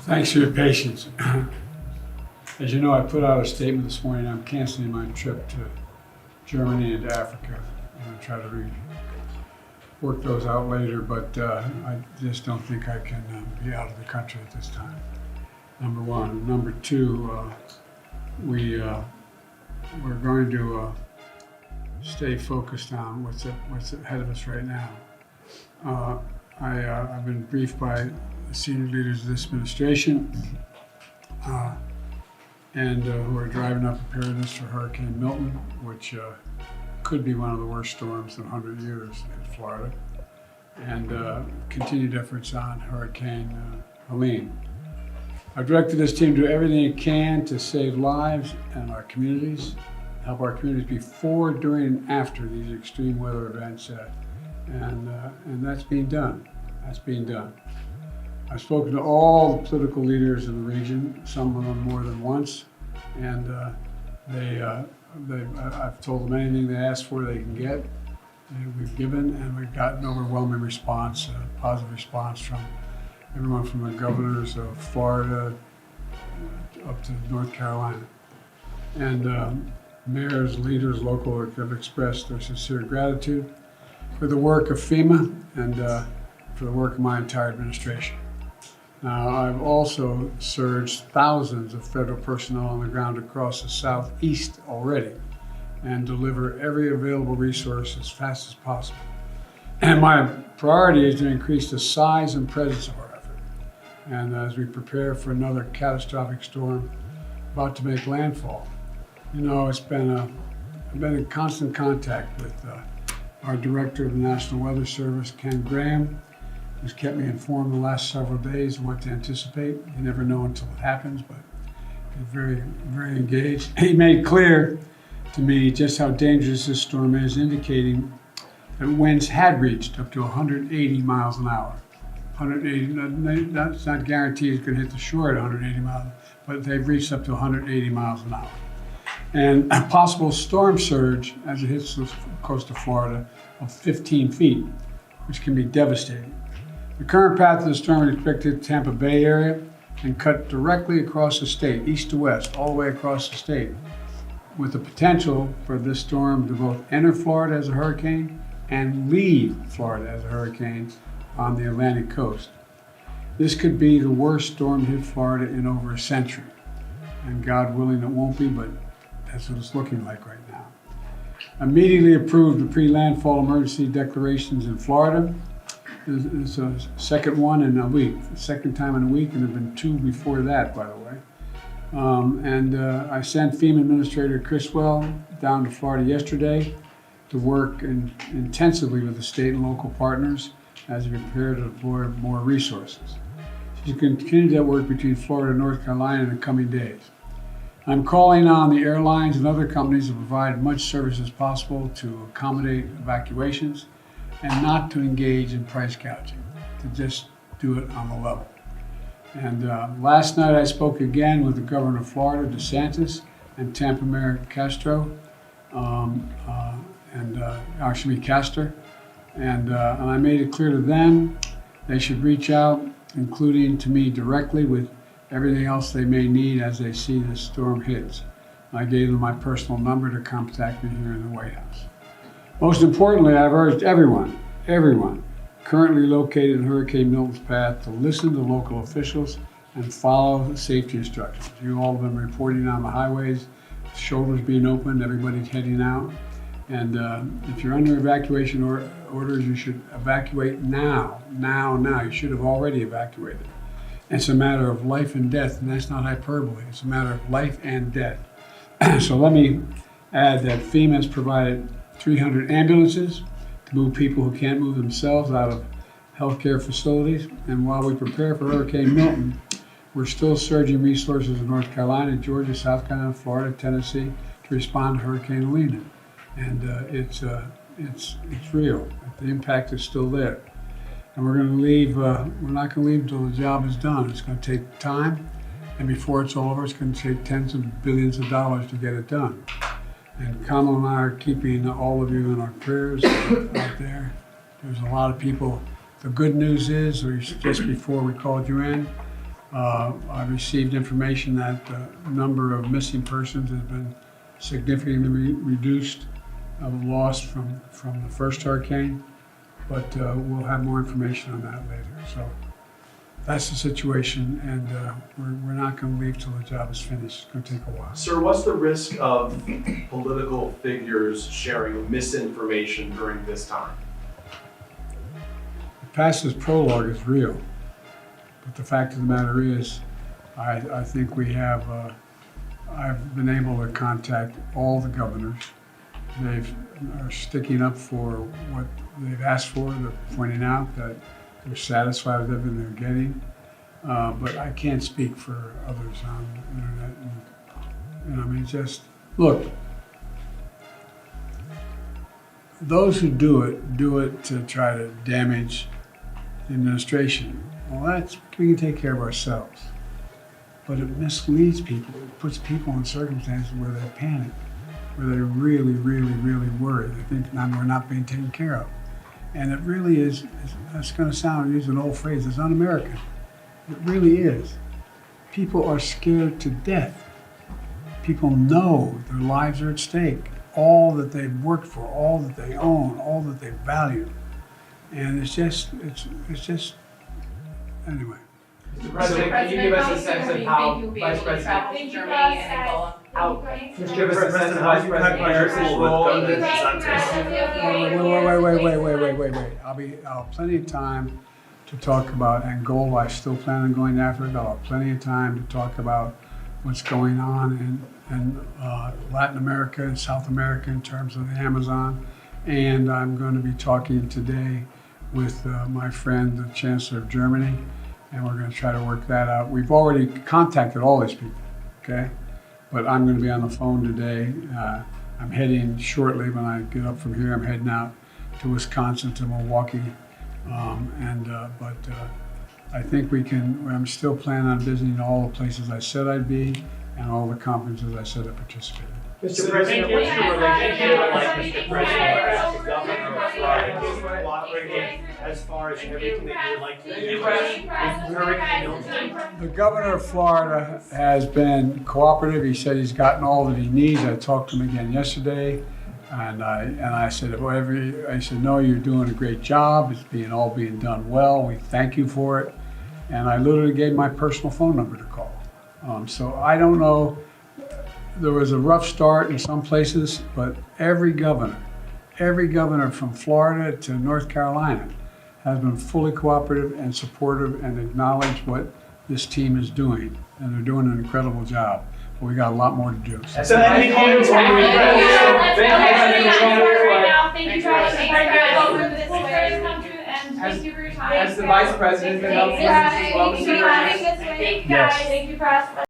Thanks for your patience. As you know, I put out a statement this morning. I'm canceling my trip to Germany and Africa. I'm going to try to work those out later, but I just don't think I can be out of the country at this time. Number one. Number two, we're going to stay focused on what's ahead of us right now. I've been briefed by the senior leaders of this administration and who are driving up preparedness for Hurricane Milton, which could be one of the worst storms in 100 years in Florida, and continued efforts on Hurricane Helene. I've directed this team to do everything it can to save lives and our communities, help our communities before, during, and after these extreme weather events, and that's being done. That's being done. I've spoken to all the political leaders in the region, some of them more than once, and I've told them anything they ask for they can get. We've given, and we've gotten overwhelming response, positive response from everyone from the governors of Florida up to North Carolina. And mayors, leaders, local have expressed their sincere gratitude for the work of FEMA and for the work of my entire administration. Now, I've also surged thousands of federal personnel on the ground across the Southeast already and deliver every available resource as fast as possible. And my priority is to increase the size and presence of our effort. And as we prepare for another catastrophic storm about to make landfall, you know, I've been in constant contact with our director of the National Weather Service, Ken Graham, who's kept me informed the last several days of what to anticipate. You never know until it happens, but he's very, very engaged. He made clear to me just how dangerous this storm is, indicating that winds had reached up to 180 miles an hour. 180, that's not guaranteed it's going to hit the shore at 180 miles, but they've reached up to 180 miles an hour. And a possible storm surge as it hits the coast of Florida of 15 feet, which can be devastating. The current path of the storm is expected to Tampa Bay area and cut directly across the state, east to west, all the way across the state, with the potential for this storm to both enter Florida as a hurricane and leave Florida as a hurricane on the Atlantic coast. This could be the worst storm to hit Florida in over a century. And God willing, it won't be, but that's what it's looking like right now. Immediately approved the pre-landfall emergency declarations in Florida. It's a second one in a week, second time in a week, and there have been two before that, by the way. I sent FEMA Administrator Criswell down to Florida yesterday to work intensively with the state and local partners as we prepare to deploy more resources. She's going to continue that work between Florida and North Carolina in the coming days. I'm calling on the airlines and other companies to provide much service as possible to accommodate evacuations and not to engage in price gouging, to just do it on the level. And last night I spoke again with the governor of Florida, DeSantis, and Tampa Mayor Castro, Castor, and I made it clear to them they should reach out, including to me directly, with everything else they may need as they see this storm hits. I gave them my personal number to contact me here in the White House. Most importantly, I've urged everyone currently located in Hurricane Milton's path to listen to local officials and follow the safety instructions. You all have been reporting on the highways, shoulders being opened, everybody's heading out. And if you're under evacuation orders, you should evacuate now. You should have already evacuated. It's a matter of life and death, and that's not hyperbole. It's a matter of life and death. So let me add that FEMA has provided 300 ambulances to move people who can't move themselves out of healthcare facilities. And while we prepare for Hurricane Milton, we're still surging resources in North Carolina, Georgia, South Carolina, Florida, Tennessee to respond to Hurricane Helene. And it's real. The impact is still there. And we're going to leave. We're not going to leave until the job is done. It's going to take time, and before it's all over, it's going to take tens of billions of dollars to get it done. And Kamala and I are keeping all of you in our prayers out there. There's a lot of people. The good news is, just before we called you in, I received information that the number of missing persons has been significantly reduced, lost from the first hurricane, but we'll have more information on that later. So that's the situation, and we're not going to leave till the job is finished. It's going to take a while. Sir, what's the risk of political figures sharing misinformation during this time? The past's prologue is real, but the fact of the matter is, I think we have, I've been able to contact all the governors. They are sticking up for what they've asked for. They're pointing out that they're satisfied with everything they're getting. But I can't speak for others on the internet. And I mean, just, look, those who do it to try to damage the administration. Well, we can take care of ourselves. But it misleads people. It puts people in circumstances where they panic, where they're really, really, really worried. They think we're not being taken care of. And it really is, it's going to sound, use an old phrase, it's un-American. It really is. People are scared to death. People know their lives are at stake. All that they've worked for, all that they own, all that they value. And it's just, anyway. Mr. President, can you give us a sense of how Vice President Germany and Angola? Give us a sense of Vice President Harris's role in this? Wait. I'll have plenty of time to talk about Angola. I still plan on going to Africa. I'll have plenty of time to talk about what's going on in Latin America and South America in terms of the Amazon. And I'm going to be talking today with my friend, the Chancellor of Germany, and we're going to try to work that out. We've already contacted all these people, okay? But I'm going to be on the phone today. I'm heading shortly when I get up from here. I'm heading out to Wisconsin, to Milwaukee. But I think we can, I'm still planning on visiting all the places I said I'd be and all the conferences I said I'd participate in. Mr. President, what's your relationship like, Mr. President, with the governor of Florida, who's cooperating as far as everything that you would like to do with Hurricane Milton? The governor of Florida has been cooperative. He said he's gotten all that he needs. I talked to him again yesterday, and I said, I said, no, you're doing a great job. It's all being done well. We thank you for it. And I literally gave my personal phone number to call. So I don't know. There was a rough start in some places, but every governor from Florida to North Carolina has been fully cooperative and supportive and acknowledged what this team is doing. And they're doing an incredible job. But we got a lot more to do. So thank you. Has the Vice President been helpful as well, Mr. President? Thank you guys. Thank you, press.